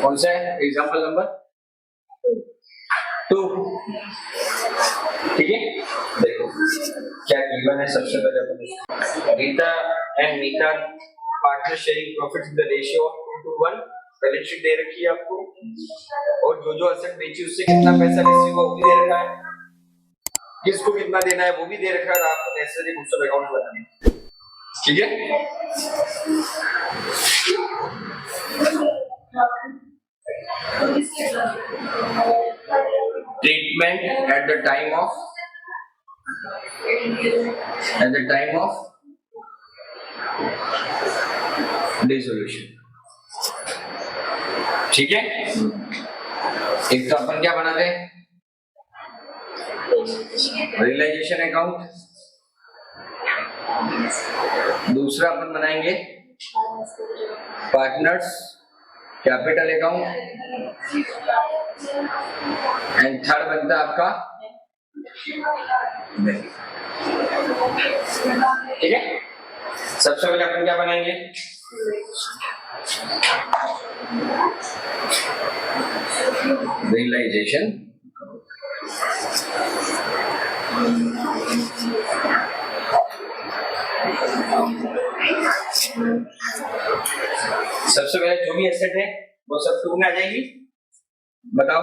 कौन सा है? Example number 2। ठीक है, देखो क्या गिवन है। सबसे पहले अपन Geeta and Meeta partner sharing profit in the ratio 2:1 balance sheet दे रखी है आपको, और जो जो एसेट बेची उससे कितना पैसा रिसीव हुआ वो भी दे रखा है, किसको कितना देना है वो भी दे रखा है, और आपको नेसेसरी बुक्स ऑफ अकाउंट बनानी है। ठीक है, treatment at the time of dissolution. ठीक है, एक तो अपन क्या बनाते हैं, रियलाइजेशन अकाउंट, दूसरा अपन बनाएंगे partners capital account, and third बनता है आपका। ठीक है, सबसे पहले अपन क्या बनाएंगे, रियलाइजेशन, सबसे पहले जो भी एसेट है वो सब 2 में आ जाएगी। बताओ,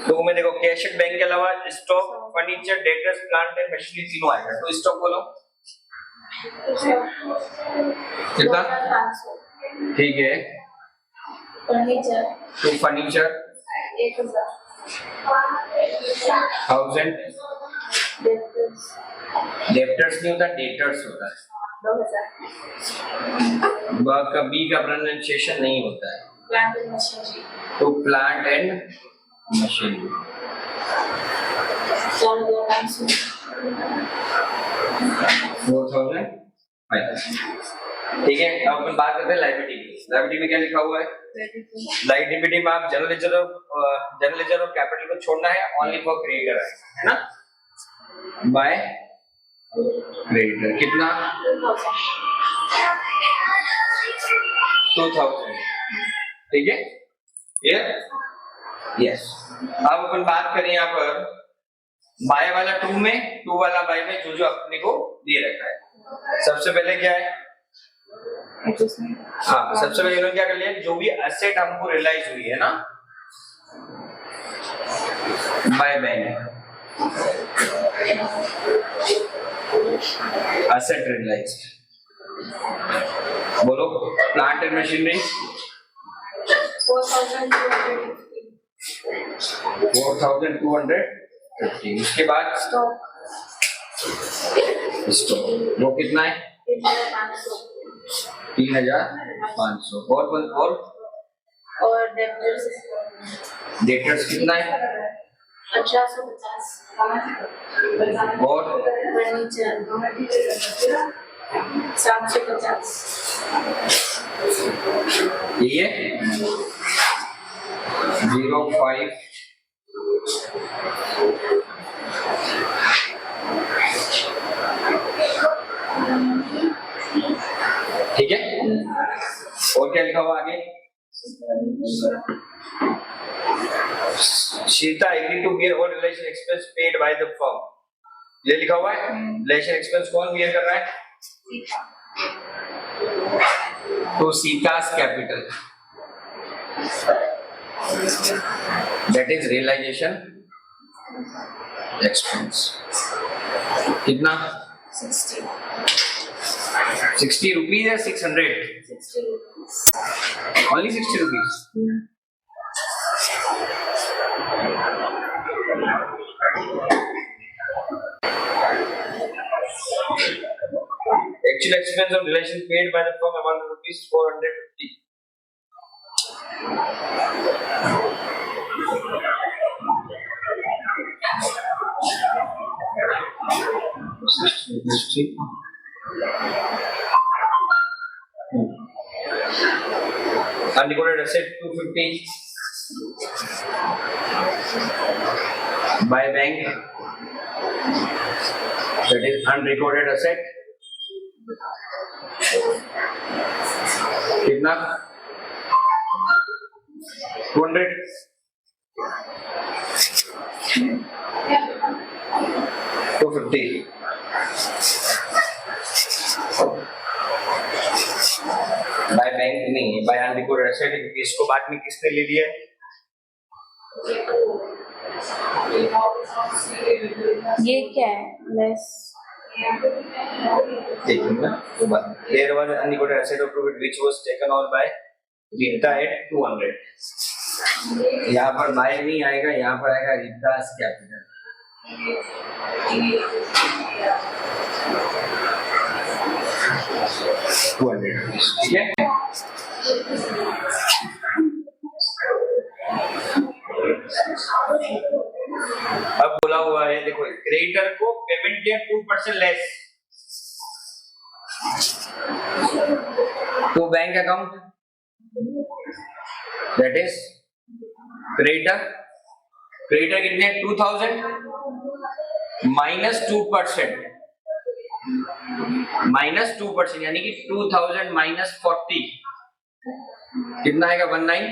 2 में देखो कैश एट बैंक के अलावा stock, furniture, debtors, plant and machinery तीनों आएगा। तो स्टॉक बोलो कितना? ठीक है, तो फर्नीचर 1000, डेटर्स नहीं होता, डेटर्स होता है, कभी का प्रोनाउंसिएशन नहीं होता है, तो प्लांट एंड मशीनरी। ठीक है, अब अपन बात करते हैं लायबिलिटी की। लायबिलिटी में क्या लिखा हुआ है? लायबिलिटी में आप जनरल लेजर और कैपिटल को छोड़ना है, ओनली फॉर क्रेडिटर है ना, बाय क्रेडिटर। कितना? 2000। ठीक है, ये यस। अब अपन बात करें यहाँ पर बाय वाला 2 में, 2 वाला बाय में जो जो अपने को दे रखा है। सबसे पहले क्या है, हाँ सबसे पहले इन्होंने क्या कर लिया, जो भी एसेट हमको रियलाइज हुई है ना बाय बैंक, एसेट रियलाइज, बोलो प्लांट एंड मशीनरी 4250। उसके बाद स्टॉक वो कितना है? 3500। और डेटर्स कितना है? 1850। और फर्नीचर 750। ये 05। ठीक है, और क्या लिखा हुआ आगे? Sita agree to bear all relation expense paid by the firm. ये लिखा हुआ है, रिलेशन एक्सपेंस कौन बियर कर रहा है? तो Sita's capital, that is realization expense. कितना? 60 रुपीज या 600? 60 rupees, only 60 rupees. Actual expense of relation paid by the firm amount of rupees 450. Unrecorded asset 250 by bank, that is unrecorded asset. कितना 200 250 by bank नहीं, bye unrecorded asset. इसको बाद में किसने ले लिया है? ये क्या है? Less there was uncoded asset of profit which was taken over by Rita at 200। यहाँ पर बाय नहीं आएगा, यहाँ पर आएगा Rita's capital। ठीक है। अब बोला हुआ है, देखो क्रेडिटर को पेमेंट किया 2% less to bank account, that is creditor कितने 2000 -2% यानी कि 2000 -40 कितना आएगा 19।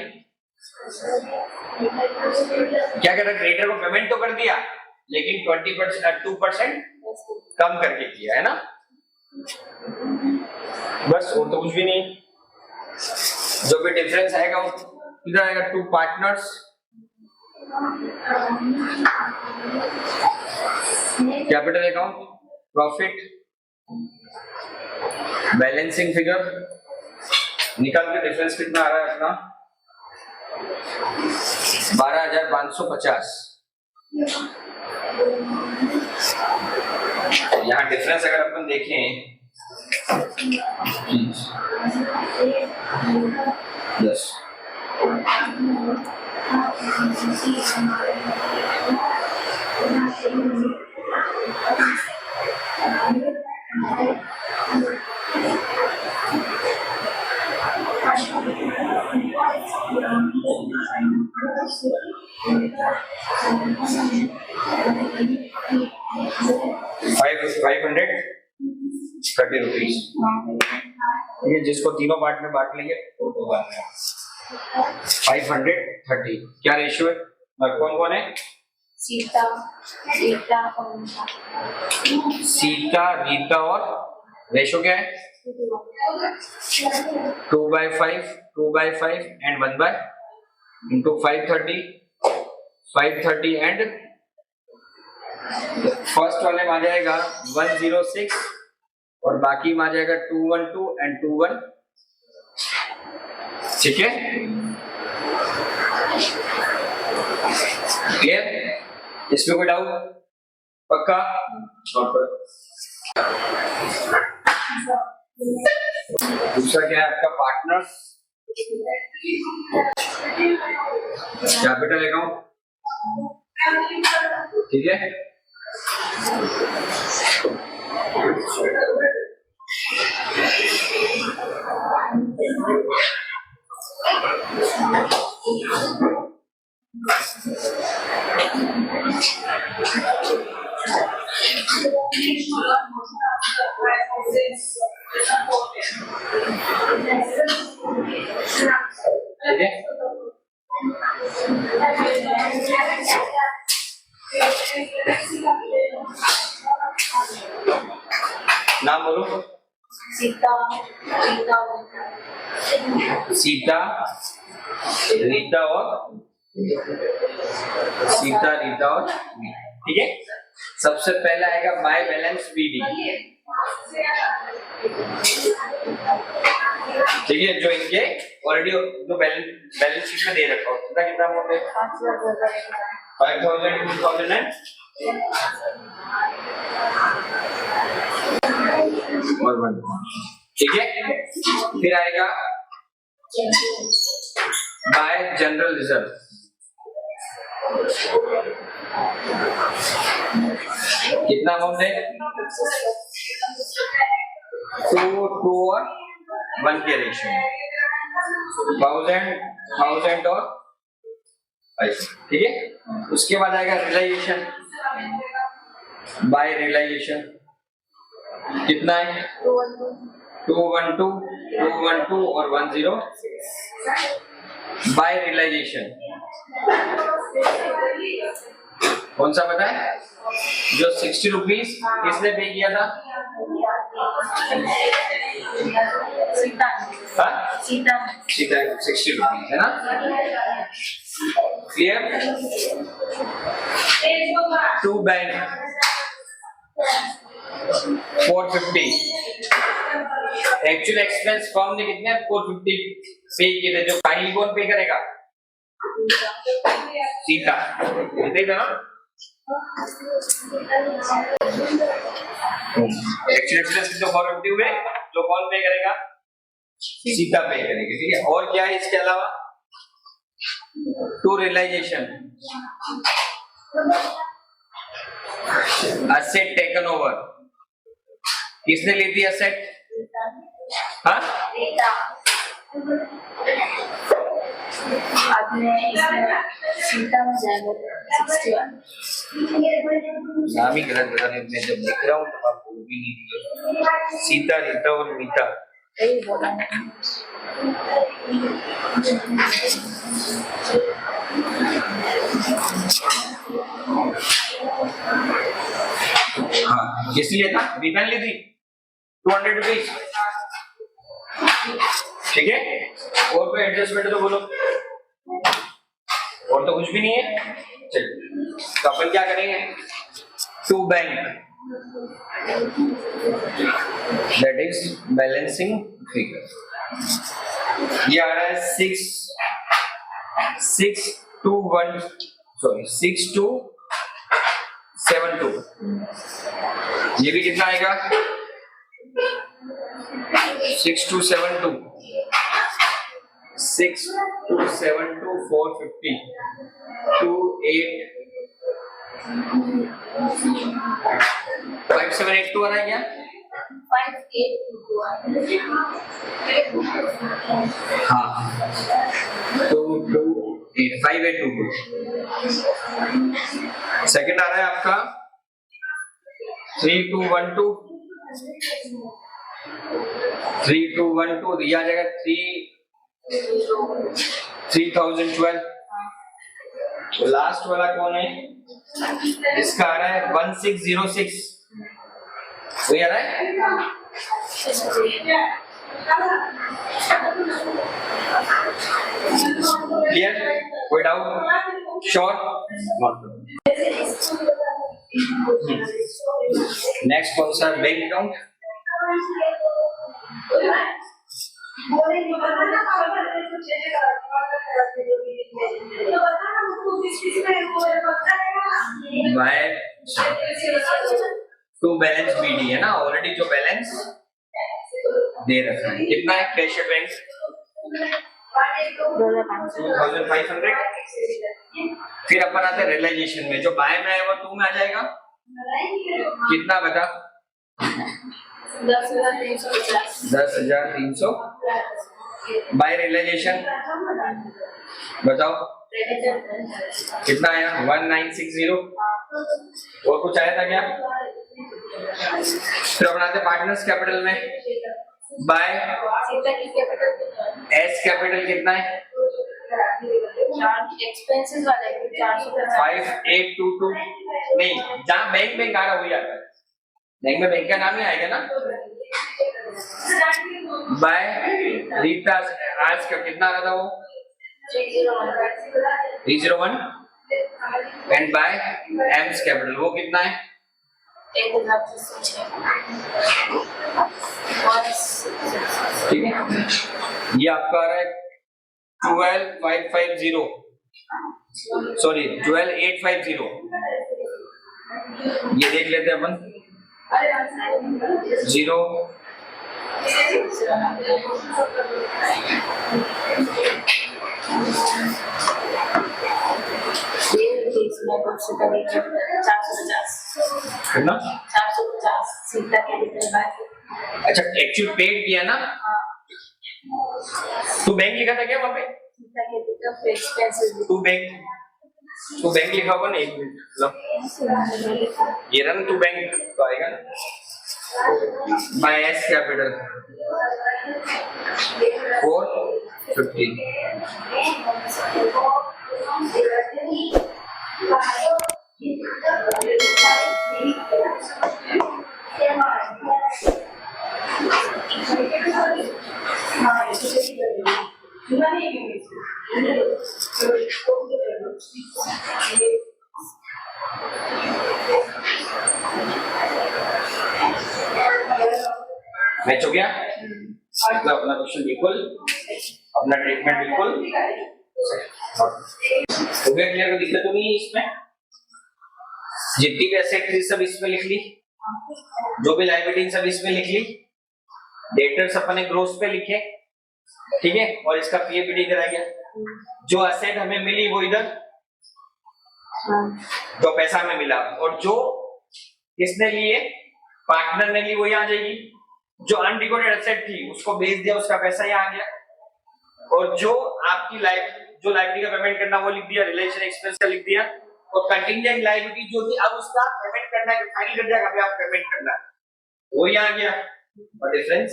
क्या कर रहा, क्रेडिटर को पेमेंट तो कर दिया लेकिन 2% कम करके किया है ना, बस और तो कुछ भी नहीं। जो भी डिफरेंस आएगा वो किधर आएगा, to partners capital account profit balancing figure निकाल के डिफरेंस कितना आ रहा है अपना 12,550। यहाँ डिफरेंस अगर अपन देखें 10 530 रुपीज। ये जिसको तीनों पार्ट में बांट लेंगे तो 530। क्या रेशियो है, कौन कौन है? सीता रीता और रेशियो क्या है 2/5 एंड 1/, इंटू 530 एंड फर्स्ट वाले में आ जाएगा 106 और बाकी में आ जाएगा 212 एंड 21। ठीक है, क्लियर? इसमें कोई डाउट? पक्का? दूसरा क्या है आपका पार्टनर्स कैपिटल अकाउंट। ठीक है, नाम बोलो। सीता, रीता और ठीक है। सबसे पहला आएगा बाय बैलेंस बीडी। ठीक है, जो इनके ऑलरेडी जो बैलेंस शीट में दे रखा हो कितना अमाउंट है 5,000 2,000 है और 1। ठीक है, फिर आएगा बाय जनरल रिजर्व। कितना अमाउंट है 2 और 1 के रेशियो 1000 और 5। ठीक है, उसके बाद आएगा रियलाइजेशन बाय रियलाइजेशन। कितना है 212 212 और 10 बाय रियलाइजेशन। कौन सा पता है? जो 60 रुपीज किसने पे किया था? सीता 60 रुपीज है ना? Clear? To bank 450। Actual expense firm ने कितने 450 पे किए थे। जो फाइनली कौन पे करेगा? सीता। कितने था? एक्चुअल एक्सपेंस जो 450 हुए, जो कौन पे करेगा? सीता पे करेगी। ठीक है। और क्या है इसके अलावा? To realisation, asset taken over. किसने ली थी असेट? हाँ, सीता में जाएगा 61। नाम ही गलत बता रहे। मैं जब लिख रहा हूँ तो आपको भी नहीं दिया। सीता, रीता और मीता। यही बोला है। हाँ, इसलिए था रीता ली थी 200 रुपीज। ठीक है। और कोई एडजस्टमेंट तो बोलो। और तो कुछ भी नहीं है। चलिए, तो अपन क्या करेंगे? To bank, that is balancing figure. ये आ रहा है 6272। ये भी कितना आएगा? 6272 450 28 5782 आ रहा है क्या? 5822। हाँ, 5822। सेकंड आ रहा है आपका 3212। 3212 दिया जाएगा 3012। लास्ट वाला कौन है? इसका आ रहा है 1606। वही आ रहा है। क्लियर? कोई डाउट? श्योर? नेक्स्ट कौन सा? Bank account. To balance B D ना, ऑलरेडी जो बैलेंस दे रखा है। कितना है कैश बैंक? 2500। फिर अपन आते हैं रियलाइजेशन में। जो बाय में है वो टू में आ जाएगा। कितना बता? 10,350 बाय रियलाइजेशन। बताओ कितना आया? 1960। और कुछ आया था क्या? फिर बनाते पार्टनर्स कैपिटल में बाय एस कैपिटल कितना है? एक्सपेंसेस वाले 5822। नहीं, जहाँ बैंक आ रहा वही आता है। बैंक में बैंक का नाम ही आएगा ना। बाय रीता आज का कितना आ रहा था वो? 301। एंड बाय एम्स कैपिटल वो कितना है? 1306। ठीक है। ये आपका आ रहा है 12550। सॉरी 12850। ये देख लेते हैं अपन। 0 कितना? 450 सीता कैपिटल बाय। अच्छा, एक्चुअल पेड किया ना? तो बैंक लिखा था क्या वहां पे? सीता कैपिटल पे एक्सपेंसेस। टू बैंक लिखा होगा ना। एक मिनट, ये रन टू बैंक तो आएगा ना। by S capital 450. मैच हो गया? मतलब अपना क्वेश्चन बिल्कुल, अपना ट्रीटमेंट बिल्कुल हो गया। क्लियर? कोई दिक्कत तो नहीं है इसमें? जितनी भी एसेट थी सब इसमें लिख ली, जो भी लायबिलिटी सब इसमें लिख ली, डेटर्स अपने ग्रोस पे लिखे, ठीक है, और इसका पीएपीडी करा गया। जो एसेट हमें मिली वो इधर, जो पैसा हमें मिला, और जो किसने लिए, पार्टनर ने ली, वो यहाँ आ जाएगी। जो अनरिकॉर्डेड एसेट थी उसको बेच दिया, उसका पैसा यहाँ आ गया। और जो आपकी जो लायबिलिटी का पेमेंट करना वो लिख दिया, रिलेशन एक्सपेंस का लिख दिया, और कंटिंजेंट लायबिलिटी जो थी अब उसका पेमेंट करना है, फाइनल कर दिया, अभी आप पेमेंट करना है, वो यहाँ आ गया। और डिफरेंस